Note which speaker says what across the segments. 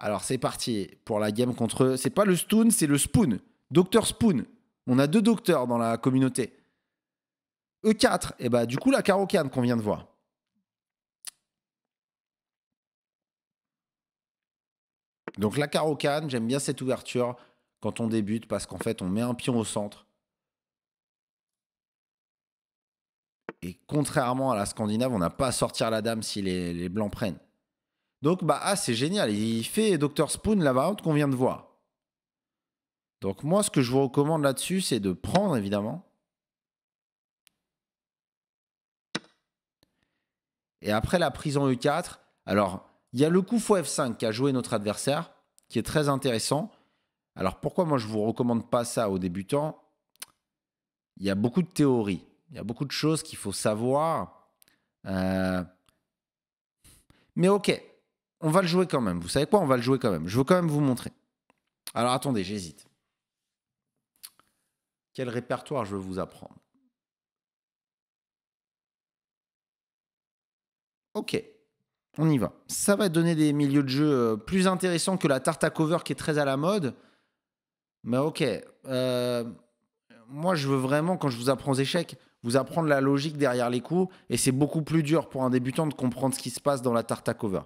Speaker 1: Alors, c'est parti pour la game contre... C'est pas le Stoon, c'est le Spoon. Docteur Spoon. On a 2 docteurs dans la communauté. E4. Et bah, du coup, la carocane qu'on vient de voir. Donc, la carocane, j'aime bien cette ouverture quand on débute parce qu'en fait, on met un pion au centre. Et contrairement à la Scandinave, on n'a pas à sortir la dame si les blancs prennent. Donc, bah, ah, c'est génial. Il fait Dr Spoon, la variante qu'on vient de voir. Donc, moi, ce que je vous recommande là-dessus, c'est de prendre, évidemment. Et après la prise en E4, alors, il y a le coup x5 qu'a joué notre adversaire, qui est très intéressant. Alors, pourquoi moi, je ne vous recommande pas ça aux débutants? Il y a beaucoup de théories. Il y a beaucoup de choses qu'il faut savoir. Mais ok, on va le jouer quand même. Vous savez quoi? On va le jouer quand même. Je veux quand même vous montrer. Alors, attendez, j'hésite. Quel répertoire je veux vous apprendre? Ok, on y va. Ça va donner des milieux de jeu plus intéressants que la tarte à cover qui est très à la mode. Mais ok, moi je veux vraiment, quand je vous apprends aux échecs, vous apprendre la logique derrière les coups. Et c'est beaucoup plus dur pour un débutant de comprendre ce qui se passe dans la tarte à cover.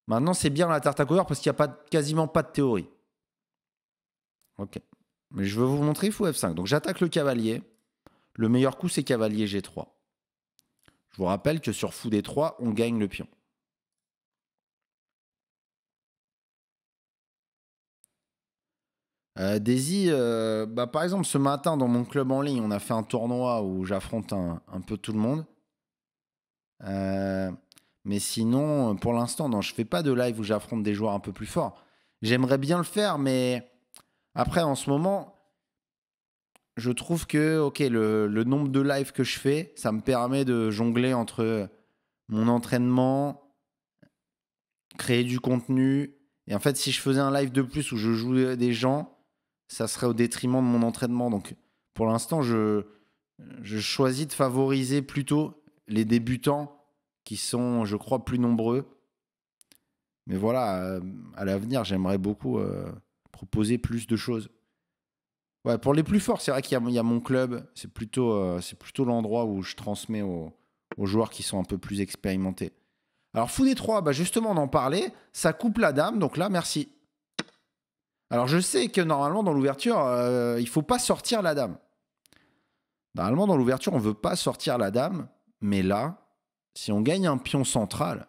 Speaker 1: Maintenant, c'est bien la tarte à cover parce qu'il n'y a quasiment pas de théorie. Ok. Mais je veux vous montrer fou F5. Donc j'attaque le cavalier. Le meilleur coup, c'est cavalier G3. Je vous rappelle que sur fou D3, on gagne le pion. Daisy, bah, par exemple, ce matin, dans mon club en ligne, on a fait un tournoi où j'affronte un peu tout le monde. Mais sinon, pour l'instant, non, je fais pas de live où j'affronte des joueurs un peu plus forts. J'aimerais bien le faire, mais après, en ce moment, je trouve que ok, le nombre de lives que je fais, ça me permet de jongler entre mon entraînement, créer du contenu. Et en fait, si je faisais un live de plus où je joue des gens, ça serait au détriment de mon entraînement. Donc, pour l'instant, je choisis de favoriser plutôt les débutants qui sont, je crois, plus nombreux. Mais voilà, à l'avenir, j'aimerais beaucoup proposer plus de choses. Ouais, pour les plus forts, c'est vrai qu'il y a mon club. C'est plutôt l'endroit où je transmets aux joueurs qui sont un peu plus expérimentés. Alors, fou D3, bah justement, on en parlait. Ça coupe la dame, donc là, merci. Alors, je sais que normalement, dans l'ouverture, il ne faut pas sortir la dame. Normalement, dans l'ouverture, on ne veut pas sortir la dame. Mais là, si on gagne un pion central,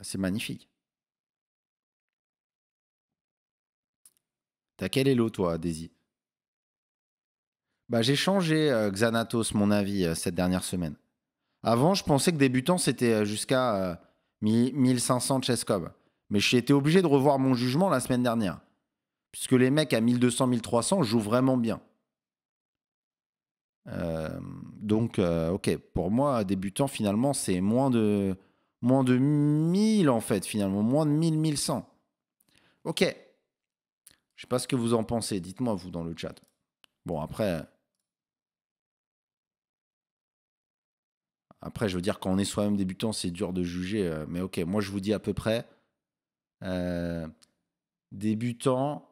Speaker 1: c'est magnifique. T'as quel elo, toi, Daisy? Bah, j'ai changé, Xanatos, mon avis, cette dernière semaine. Avant, je pensais que débutant, c'était jusqu'à 1500 chess-cob. Mais j'ai été obligé de revoir mon jugement la semaine dernière. Puisque les mecs à 1200, 1300 jouent vraiment bien. Donc, ok, pour moi, débutant, finalement, c'est moins de 1000, en fait, finalement. Moins de 1000, 1100. Ok. Je sais pas ce que vous en pensez. Dites-moi, vous, dans le chat. Bon, après, je veux dire, quand on est soi-même débutant, c'est dur de juger. Mais ok, moi, je vous dis à peu près. Débutant.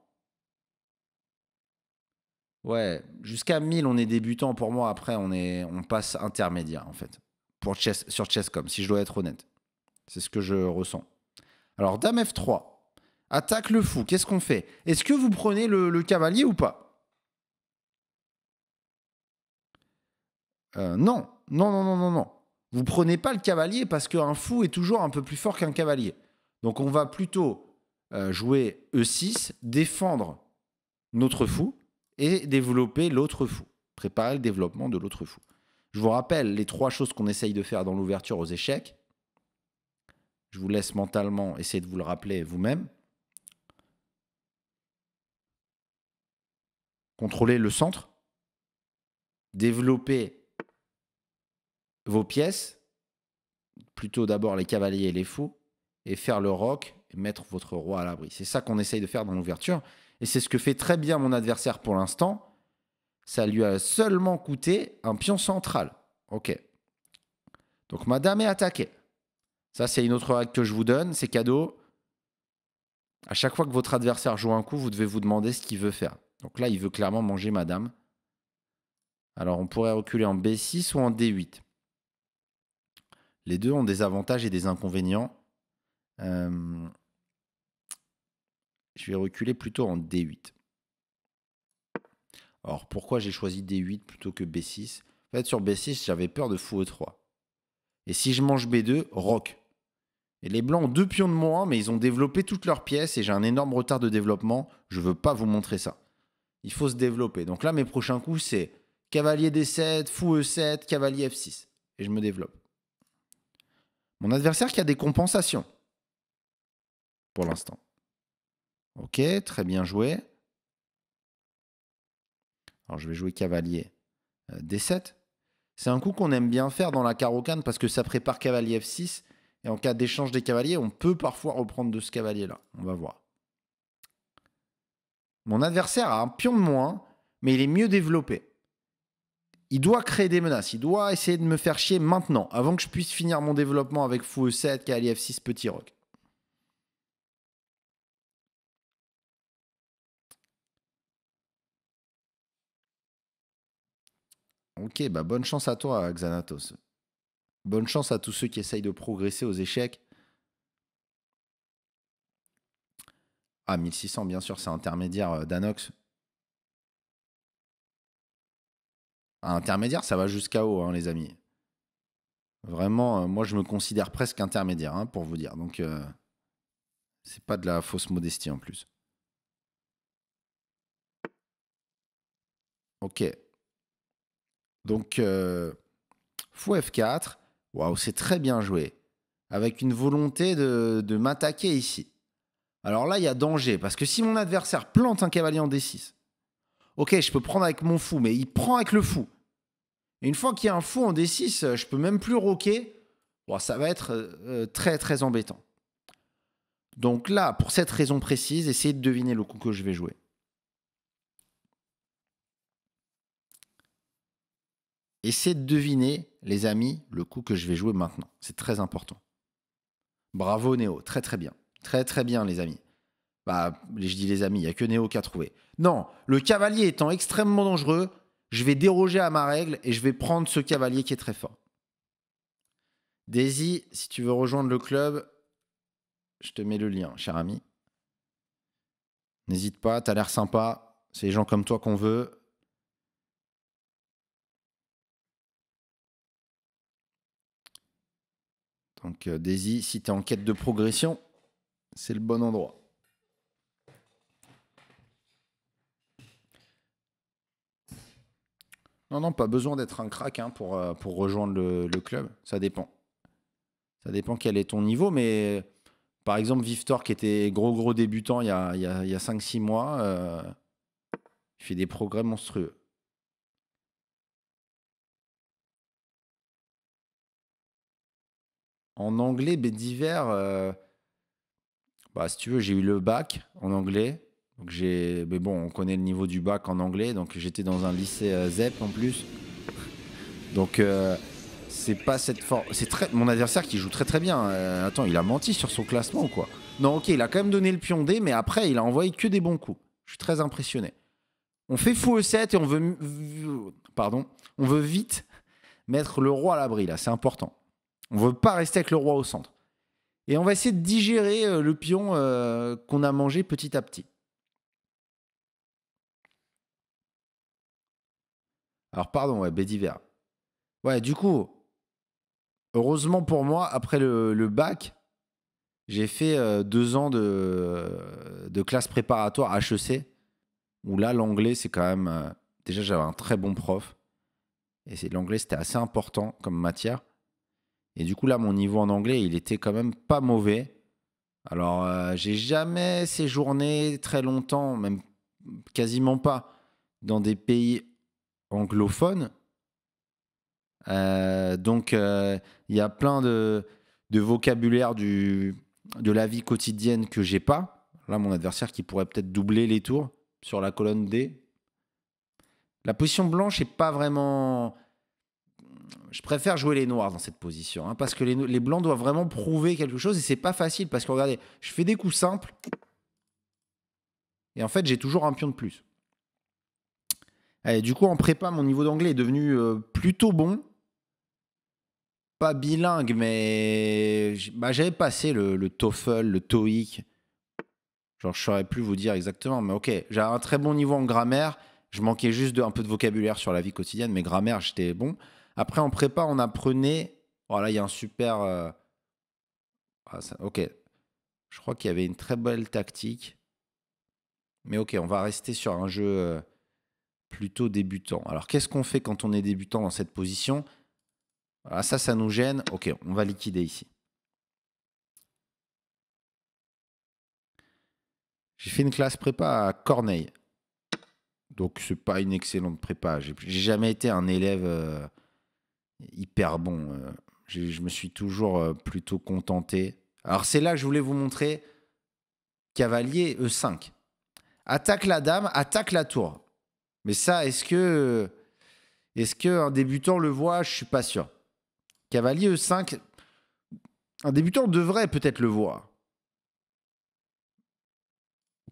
Speaker 1: Ouais, jusqu'à 1000, on est débutant. Pour moi, après, on passe intermédiaire, en fait. Sur Chess.com, si je dois être honnête. C'est ce que je ressens. Alors, Dame F3. Attaque le fou. Qu'est-ce qu'on fait? Est-ce que vous prenez le cavalier ou pas? Non. Non, non, non, non, non. Vous prenez pas le cavalier parce qu'un fou est toujours un peu plus fort qu'un cavalier. Donc, on va plutôt jouer E6, défendre notre fou et développer l'autre fou. Préparer le développement de l'autre fou. Je vous rappelle les 3 choses qu'on essaye de faire dans l'ouverture aux échecs. Je vous laisse mentalement essayer de vous le rappeler vous-même. Contrôler le centre. Développer vos pièces. Plutôt d'abord les cavaliers et les fous. Et faire le roc et mettre votre roi à l'abri. C'est ça qu'on essaye de faire dans l'ouverture. Et c'est ce que fait très bien mon adversaire pour l'instant. Ça lui a seulement coûté un pion central. Ok. Donc ma dame est attaquée. Ça, c'est une autre règle que je vous donne. C'est cadeau. À chaque fois que votre adversaire joue un coup, vous devez vous demander ce qu'il veut faire. Donc là, il veut clairement manger ma dame. Alors, on pourrait reculer en B6 ou en D8. Les deux ont des avantages et des inconvénients. Euh, je vais reculer plutôt en D8. Alors, pourquoi j'ai choisi D8 plutôt que B6? En fait, sur B6, j'avais peur de fou E3. Et si je mange B2, roc. Et les blancs ont 2 pions de moins, mais ils ont développé toutes leurs pièces et j'ai un énorme retard de développement. Je ne veux pas vous montrer ça. Il faut se développer. Donc là, mes prochains coups, c'est cavalier D7, fou E7, cavalier F6. Et je me développe. Mon adversaire qui a des compensations. Pour l'instant. Ok, très bien joué. Alors je vais jouer cavalier D7. C'est un coup qu'on aime bien faire dans la carocane parce que ça prépare cavalier F6. Et en cas d'échange des cavaliers, on peut parfois reprendre de ce cavalier-là. On va voir. Mon adversaire a un pion de moins, mais il est mieux développé. Il doit créer des menaces. Il doit essayer de me faire chier maintenant, avant que je puisse finir mon développement avec fou E7, cavalier F6, petit roc. Ok, bah bonne chance à toi, Xanatos. Bonne chance à tous ceux qui essayent de progresser aux échecs. Ah, 1600, bien sûr, c'est intermédiaire d'Anox. Ah, intermédiaire, ça va jusqu'à haut, hein, les amis. Vraiment, moi, je me considère presque intermédiaire, hein, pour vous dire. Donc, c'est pas de la fausse modestie en plus. Ok. Donc, fou F4. Waouh, c'est très bien joué. Avec une volonté de m'attaquer ici. Alors là, il y a danger. Parce que si mon adversaire plante un cavalier en D6, ok, je peux prendre avec mon fou, mais il prend avec le fou. Et une fois qu'il y a un fou en D6, je peux même plus roquer. Bon, ça va être très, très embêtant. Donc là, pour cette raison précise, essayez de deviner le coup que je vais jouer. Essayez de deviner, les amis, le coup que je vais jouer maintenant. C'est très important. Bravo Néo, très très bien. Très très bien les amis. Bah, je dis les amis, il n'y a que Néo qui a trouvé. Non, le cavalier étant extrêmement dangereux, je vais déroger à ma règle et je vais prendre ce cavalier qui est très fort. Daisy, si tu veux rejoindre le club, je te mets le lien, cher ami. N'hésite pas, t'as l'air sympa. C'est les gens comme toi qu'on veut. Donc Daisy, si tu es en quête de progression, c'est le bon endroit. Non, non, pas besoin d'être un crack hein, pour rejoindre le club. Ça dépend. Ça dépend quel est ton niveau, mais par exemple, Victor, qui était gros débutant il y a 5-6 mois, il fait des progrès monstrueux. En anglais, d'hiver, bah, si tu veux, j'ai eu le bac en anglais. Donc mais bon, on connaît le niveau du bac en anglais. Donc j'étais dans un lycée ZEP en plus. Donc c'est pas cette forme. C'est très mon adversaire qui joue très très bien. Attends, il a menti sur son classement ou quoi? Non, ok, il a quand même donné le pion D, mais après il a envoyé que des bons coups. Je suis très impressionné. On fait fou E7 et on veut vite mettre le roi à l'abri là. C'est important. On veut pas rester avec le roi au centre. Et on va essayer de digérer le pion qu'on a mangé petit à petit. Alors, pardon, ouais, Bédiver. Ouais, du coup, heureusement pour moi, après le bac, j'ai fait 2 ans de classe préparatoire HEC, où là, l'anglais, c'est quand même... déjà, j'avais un très bon prof, et l'anglais, c'était assez important comme matière. Et du coup, là, mon niveau en anglais, il était quand même pas mauvais. Alors, j'ai jamais séjourné très longtemps, même quasiment pas, dans des pays anglophones. Donc, il y a plein de vocabulaire de la vie quotidienne que j'ai pas. Là, mon adversaire qui pourrait peut-être doubler les tours sur la colonne D. La position blanche est pas vraiment... je préfère jouer les noirs dans cette position, hein, parce que les blancs doivent vraiment prouver quelque chose et c'est pas facile parce que regardez, je fais des coups simples et en fait j'ai toujours un pion de plus. Allez, du coup en prépa mon niveau d'anglais est devenu plutôt bon, pas bilingue mais j'avais passé le TOEFL, le TOEIC, genre je saurais plus vous dire exactement, mais ok, j'ai un très bon niveau en grammaire, je manquais juste un peu de vocabulaire sur la vie quotidienne, mais grammaire j'étais bon. Après en prépa on apprenait, voilà, il y a un super ok, je crois qu'il y avait une très belle tactique. Mais ok, on va rester sur un jeu plutôt débutant. Alors, qu'est-ce qu'on fait quand on est débutant dans cette position? Voilà, ça nous gêne. Ok, on va liquider ici. J'ai fait une classe prépa à Corneille. Donc, c'est pas une excellente prépa. J'ai jamais été un élève hyper bon. Je me suis toujours plutôt contenté. Alors, c'est là que je voulais vous montrer cavalier E5. Attaque la dame, attaque la tour. Mais ça, est-ce qu'un débutant le voit? Je suis pas sûr. Cavalier E5, un débutant devrait peut-être le voir.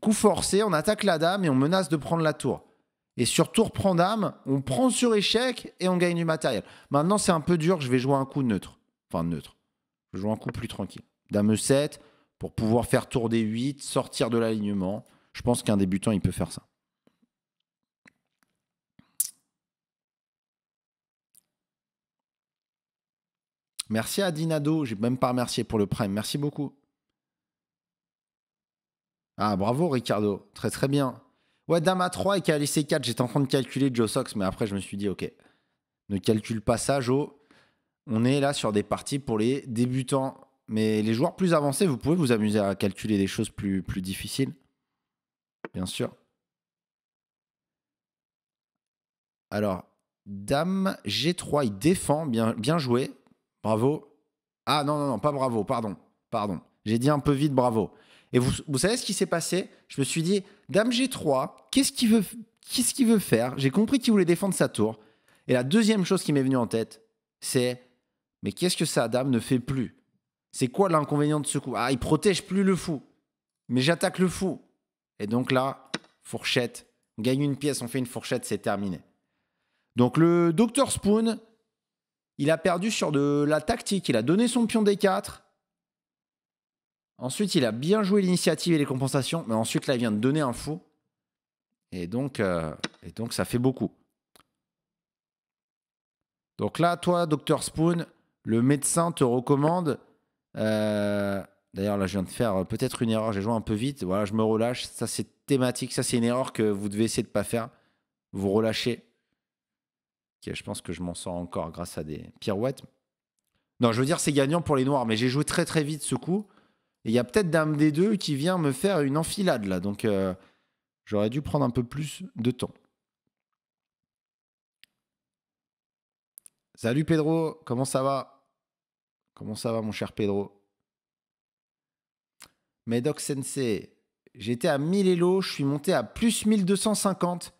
Speaker 1: Coup forcé, on attaque la dame et on menace de prendre la tour. Et sur tour prend dame, on prend sur échec et on gagne du matériel. Maintenant, c'est un peu dur, je vais jouer un coup neutre. Enfin, neutre. Je vais jouer un coup plus tranquille. Dame E7 pour pouvoir faire tour D8, sortir de l'alignement. Je pense qu'un débutant, il peut faire ça. Merci à Dinado, j'ai même pas remercié pour le prime. Merci beaucoup. Ah, bravo Ricardo, très très bien. Ouais, dame A3 et cavalier C4, j'étais en train de calculer Joe Sox, mais après je me suis dit, ok, ne calcule pas ça, Joe. On est là sur des parties pour les débutants. Mais les joueurs plus avancés, vous pouvez vous amuser à calculer des choses plus difficiles, bien sûr. Alors, dame G3, il défend, bien joué. Bravo. Ah non, non, non, pas bravo, pardon. J'ai dit un peu vite bravo. Et vous savez ce qui s'est passé? Je me suis dit, dame G3, qu'est-ce qu'il veut faire? J'ai compris qu'il voulait défendre sa tour. Et la deuxième chose qui m'est venue en tête, c'est, mais qu'est-ce que sa dame ne fait plus? C'est quoi l'inconvénient de ce coup? Ah, il protège plus le fou. Mais j'attaque le fou. Et donc là, fourchette. On gagne une pièce, on fait une fourchette, c'est terminé. Donc le Dr Spoon, il a perdu sur de la tactique. Il a donné son pion D4. Ensuite, il a bien joué l'initiative et les compensations. Mais ensuite, là, il vient de donner un fou. Et donc ça fait beaucoup. Donc là, toi, Dr Spoon, le médecin te recommande. D'ailleurs, là, je viens de faire peut-être une erreur. J'ai joué un peu vite. Voilà, je me relâche. Ça, c'est thématique. Ça, c'est une erreur que vous devez essayer de ne pas faire. Vous relâchez. Okay, je pense que je m'en sors encore grâce à des pirouettes. Non, je veux dire, c'est gagnant pour les noirs. Mais j'ai joué très, très vite ce coup. Et il y a peut-être Dame D2 qui vient me faire une enfilade, là. Donc, j'aurais dû prendre un peu plus de temps. Salut Pedro, comment ça va? Comment ça va mon cher Pedro? Medoc Sensei, j'étais à 1000 Elo, je suis monté à plus 1250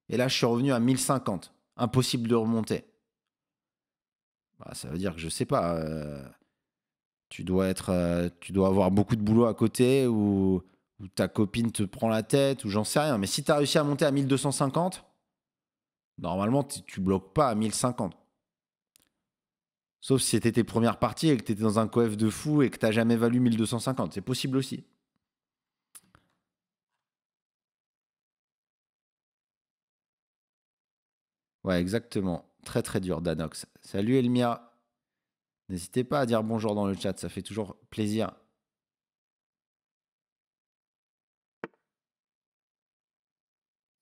Speaker 1: et là je suis revenu à 1050. Impossible de remonter. Bah, ça veut dire que je sais pas, tu dois avoir beaucoup de boulot à côté ou ta copine te prend la tête ou j'en sais rien. Mais si tu as réussi à monter à 1250, normalement tu bloques pas à 1050. Sauf si c'était tes premières parties et que tu étais dans un coef de fou et que tu n'as jamais valu 1250. C'est possible aussi. Ouais, exactement. Très très dur, Danox. Salut Elmia. N'hésitez pas à dire bonjour dans le chat, ça fait toujours plaisir.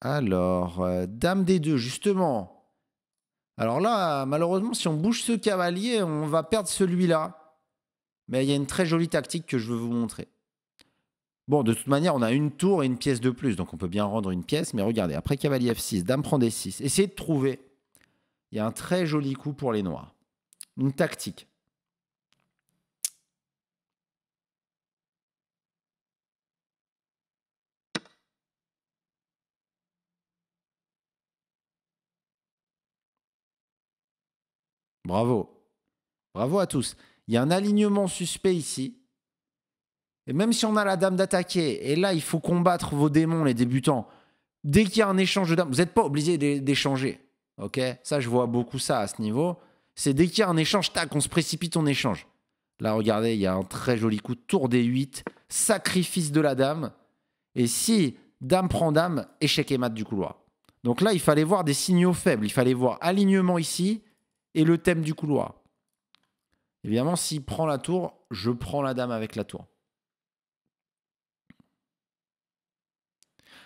Speaker 1: Alors, Dame des deux, justement. Alors là, malheureusement, si on bouge ce cavalier, on va perdre celui-là. Mais il y a une très jolie tactique que je veux vous montrer. Bon, de toute manière, on a une tour et une pièce de plus, donc on peut bien rendre une pièce. Mais regardez, après cavalier F6, Dame prend D6. Essayez de trouver. Il y a un très joli coup pour les noirs. Une tactique. Bravo. Bravo à tous. Il y a un alignement suspect ici. Et même si on a la dame d'attaquer, et là, il faut combattre vos démons, les débutants. Dès qu'il y a un échange de dames, vous n'êtes pas obligé d'échanger. Ok? Ça, je vois beaucoup ça à ce niveau. C'est dès qu'il y a un échange, tac, on se précipite, on échange. Là, regardez, il y a un très joli coup. Tour des 8, sacrifice de la dame. Et si dame prend dame, échec et mat du couloir. Donc là, il fallait voir des signaux faibles. Il fallait voir alignement ici et le thème du couloir. Évidemment, s'il prend la tour, je prends la dame avec la tour.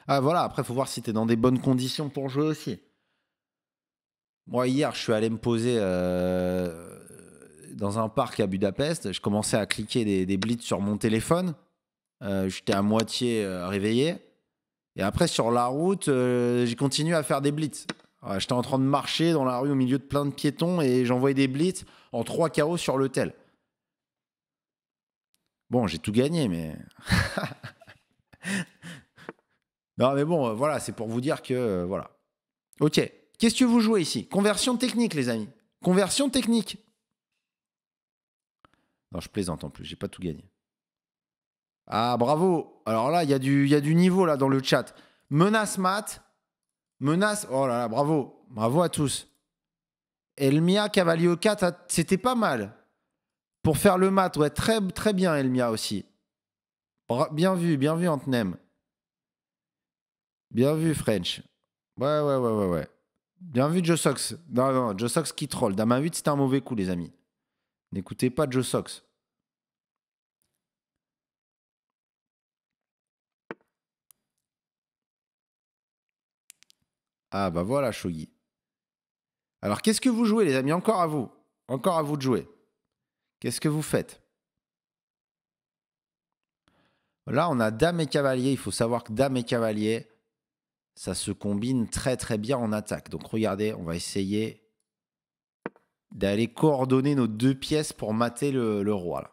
Speaker 1: Ah voilà, après, il faut voir si tu es dans des bonnes conditions pour jouer aussi. Moi, hier, je suis allé me poser dans un parc à Budapest. Je commençais à cliquer des blitz sur mon téléphone. J'étais à moitié réveillé. Et après, sur la route, j'ai continué à faire des blitz. J'étais en train de marcher dans la rue au milieu de plein de piétons et j'envoyais des blitz en 3 KO sur le tel. Bon, j'ai tout gagné, mais... Non, mais bon, voilà, c'est pour vous dire que... voilà. Ok. Qu'est-ce que vous jouez ici? Conversion technique, les amis. Conversion technique. Non, je plaisante en plus, j'ai pas tout gagné. Ah, bravo. Alors là, il y a du niveau là dans le chat. Menace mat. Menace... Oh là là, bravo. Bravo à tous. Elmia, cavalier E4, c'était pas mal. Pour faire le mat, ouais, très, très bien, Elmia aussi. Bien vu, Antnem. Bien vu, French. Ouais. Bien vu, Joe Sox. Non, Joe Sox qui troll. Dame 8, c'était un mauvais coup, les amis. N'écoutez pas Joe Sox. Ah, bah voilà, Shogi. Alors, qu'est-ce que vous jouez, les amis? Encore à vous. Encore à vous de jouer. Qu'est-ce que vous faites? Là, on a dame et cavalier. Il faut savoir que dame et cavalier, ça se combine très, très bien en attaque. Donc, regardez, on va essayer d'aller coordonner nos 2 pièces pour mater le roi, là.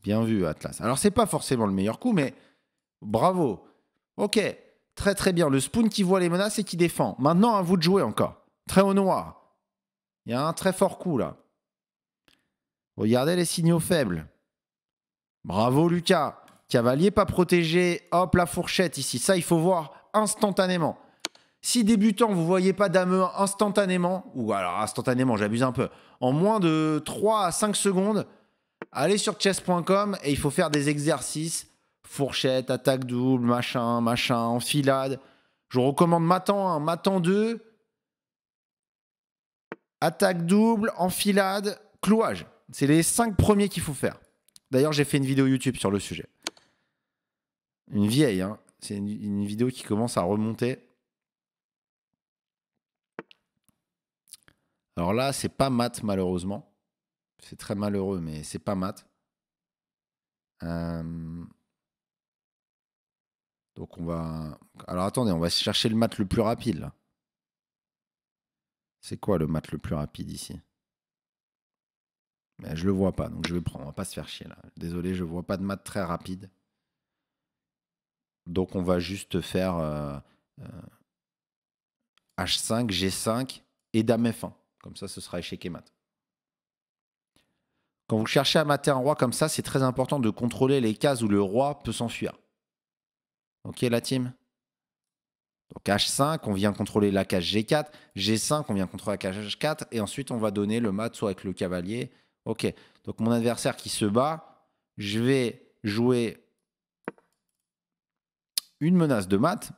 Speaker 1: Bien vu, Atlas. Alors, c'est pas forcément le meilleur coup, mais bravo. Ok, très très bien. Le spoon qui voit les menaces et qui défend. Maintenant, à vous de jouer encore. Très au noir. Il y a un très fort coup, là. Regardez les signaux faibles. Bravo, Lucas. Cavalier pas protégé. Hop, la fourchette ici. Ça, il faut voir instantanément. Si débutant, vous ne voyez pas dame 1 instantanément, ou alors instantanément, j'abuse un peu, en moins de 3 à 5 secondes, allez sur chess.com et il faut faire des exercices, fourchette, attaque double, machin, enfilade. Je vous recommande Matan 1, Matan 2, attaque double, enfilade, clouage. C'est les 5 premiers qu'il faut faire. D'ailleurs, j'ai fait une vidéo YouTube sur le sujet. Une vieille, hein. C'est une vidéo qui commence à remonter. Alors là, c'est pas mat, malheureusement. C'est très malheureux, mais c'est pas mat. Donc on va... Alors attendez, on va chercher le mat le plus rapide, là. C'est quoi le mat le plus rapide ici? Mais je le vois pas, donc je vais prendre. On va pas se faire chier, là. Désolé, je vois pas de mat très rapide. Donc on va juste faire H5, G5 et Dame F1. Comme ça, ce sera échec et mat. Quand vous cherchez à mater un roi comme ça, c'est très important de contrôler les cases où le roi peut s'enfuir. Ok, la team? Donc H5, on vient contrôler la case G4. G5, on vient contrôler la case H4. Et ensuite, on va donner le mat soit avec le cavalier. Ok, donc mon adversaire qui se bat, je vais jouer une menace de mat.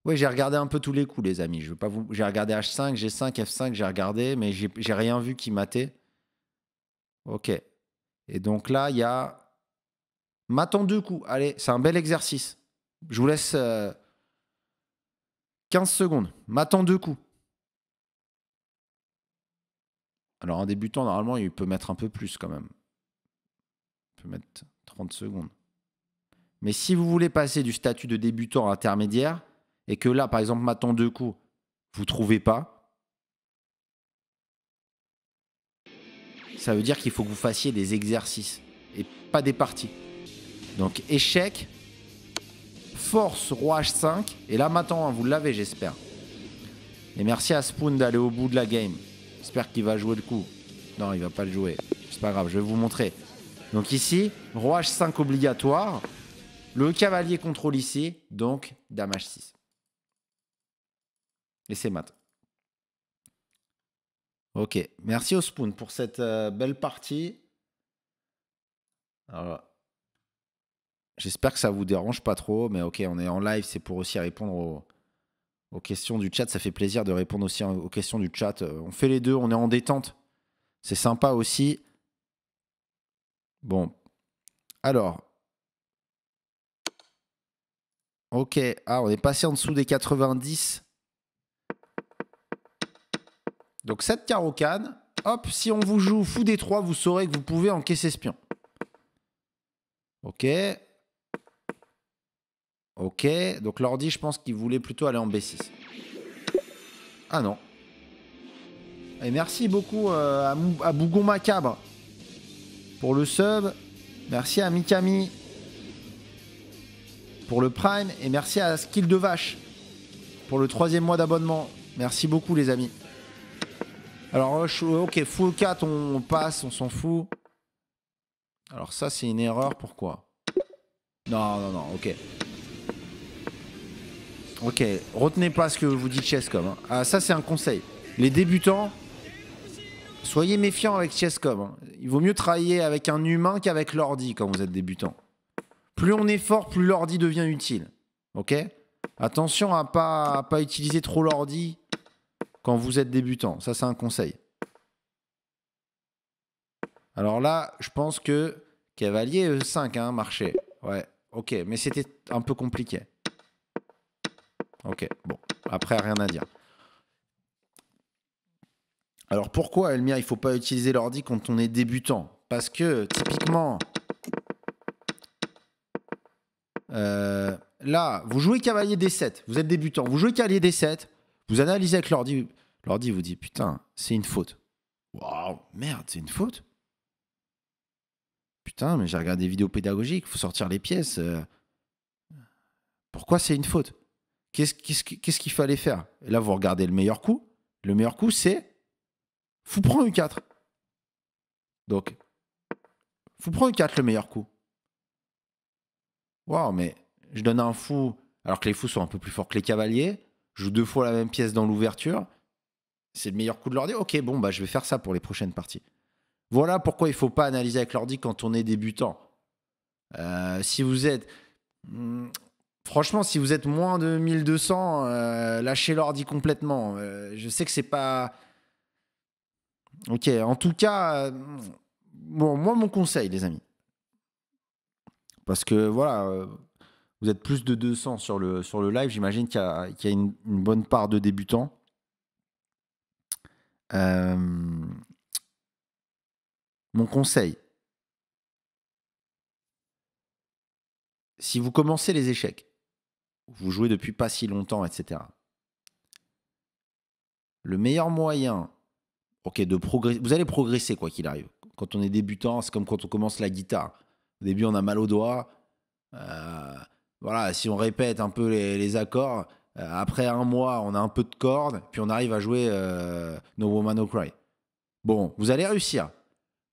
Speaker 1: Oui, j'ai regardé un peu tous les coups, les amis. Je veux pas vous... J'ai regardé H5, G5, F5, j'ai regardé, mais j'ai rien vu qui matait. Ok. Et donc là, il y a mat en 2 coups. Allez, c'est un bel exercice. Je vous laisse 15 secondes. Mat en 2 coups. Alors, un débutant, normalement, il peut mettre un peu plus quand même. Il peut mettre 30 secondes. Mais si vous voulez passer du statut de débutant à intermédiaire, et que là, par exemple, mat en 2 coups, vous ne trouvez pas, ça veut dire qu'il faut que vous fassiez des exercices et pas des parties. Donc échec, force, roi H5. Et là maintenant, vous l'avez j'espère. Et merci à Spoon d'aller au bout de la game. J'espère qu'il va jouer le coup. Non, il va pas le jouer. C'est pas grave, je vais vous montrer. Donc ici, roi H5 obligatoire. Le cavalier contrôle ici, donc dame H6. Et c'est mat. Ok, merci au Spoon pour cette belle partie. J'espère que ça vous dérange pas trop, mais ok, on est en live, c'est pour aussi répondre aux questions du chat. Ça fait plaisir de répondre aussi aux questions du chat. On fait les deux, on est en détente. C'est sympa aussi. Bon, alors. Ok, on est passé en dessous des 90. Donc 7 carreaux canne. Hop, si on vous joue fou des 3, vous saurez que vous pouvez encaisser ce pion. Ok. Ok, donc l'ordi, je pense qu'il voulait plutôt aller en B6. Ah non. Et merci beaucoup à Bougon Macabre pour le sub. Merci à Mikami pour le prime. Et merci à Skill de Vache pour le 3e mois d'abonnement. Merci beaucoup les amis. Alors, ok, full 4, on passe, on s'en fout. Alors ça, c'est une erreur, pourquoi? Non, ok. Ok, retenez pas ce que vous dit Chesscom. Hein. Ah, ça, c'est un conseil. Les débutants, soyez méfiants avec Chesscom. Hein. Il vaut mieux travailler avec un humain qu'avec l'ordi quand vous êtes débutant. Plus on est fort, plus l'ordi devient utile. Ok? Attention à pas utiliser trop l'ordi quand vous êtes débutant. Ça, c'est un conseil. Alors là, je pense que cavalier E5, hein, marché. Ouais, ok, mais c'était un peu compliqué. Ok, bon, après, rien à dire. Alors pourquoi, Elmire, il ne faut pas utiliser l'ordi quand on est débutant? Parce que, typiquement, là, vous jouez cavalier D7, vous êtes débutant, vous jouez cavalier D7, vous analysez avec l'ordi, l'ordi vous dit, putain, c'est une faute. Waouh, merde, c'est une faute? Putain, mais j'ai regardé des vidéos pédagogiques, il faut sortir les pièces. Pourquoi c'est une faute? Qu'est-ce qu'il fallait faire? Et là, vous regardez le meilleur coup. Le meilleur coup, c'est fou prend U4. Donc, fou prend U4, le meilleur coup. Waouh, mais je donne un fou, alors que les fous sont un peu plus forts que les cavaliers. Je joue 2 fois la même pièce dans l'ouverture. C'est le meilleur coup de l'ordi. Ok, bon, bah, je vais faire ça pour les prochaines parties. Voilà pourquoi il ne faut pas analyser avec l'ordi quand on est débutant. Si vous êtes... Franchement, si vous êtes moins de 1200, lâchez l'ordi complètement. Je sais que c'est pas... Ok, en tout cas, bon, moi, mon conseil, les amis. Parce que, voilà, vous êtes plus de 200 sur le live. J'imagine qu'il y a une bonne part de débutants. Mon conseil, si vous commencez les échecs, vous jouez depuis pas si longtemps, etc. Le meilleur moyen, ok, de progresser, vous allez progresser quoi qu'il arrive. Quand on est débutant, c'est comme quand on commence la guitare. Au début, on a mal aux doigts. Voilà, si on répète un peu les accords, après un mois, on a un peu de cordes, puis on arrive à jouer No Woman No Cry. Bon, vous allez réussir.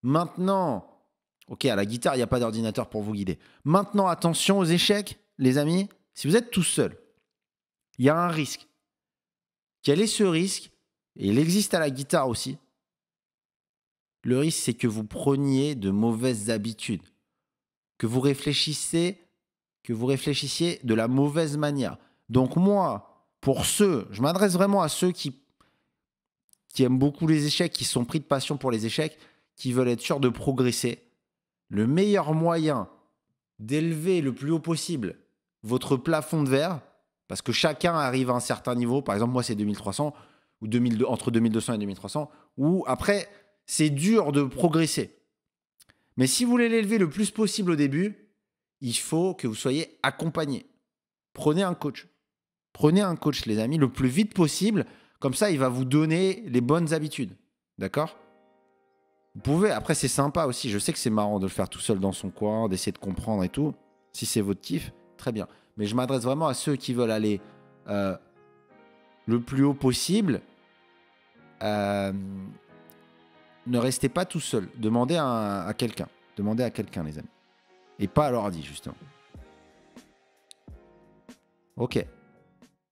Speaker 1: Maintenant, ok, à la guitare, il n'y a pas d'ordinateur pour vous guider. Maintenant, attention aux échecs, les amis. Si vous êtes tout seul, il y a un risque. Quel est ce risque? Et il existe à la guitare aussi. Le risque, c'est que vous preniez de mauvaises habitudes, que vous réfléchissiez de la mauvaise manière. Donc moi, pour ceux, je m'adresse vraiment à ceux qui aiment beaucoup les échecs, qui sont pris de passion pour les échecs, qui veulent être sûrs de progresser. Le meilleur moyen d'élever le plus haut possible votre plafond de verre, parce que chacun arrive à un certain niveau, par exemple moi c'est 2300, ou entre 2200 et 2300, ou après c'est dur de progresser. Mais si vous voulez l'élever le plus possible au début, il faut que vous soyez accompagné. Prenez un coach. Prenez un coach, les amis, le plus vite possible. Comme ça, il va vous donner les bonnes habitudes. D'accord? Vous pouvez, après c'est sympa aussi, je sais que c'est marrant de le faire tout seul dans son coin, d'essayer de comprendre et tout. Si c'est votre kiff, très bien. Mais je m'adresse vraiment à ceux qui veulent aller le plus haut possible. Ne restez pas tout seul. Demandez à quelqu'un. Demandez à quelqu'un, les amis. Et pas à l'ordi, justement. Ok.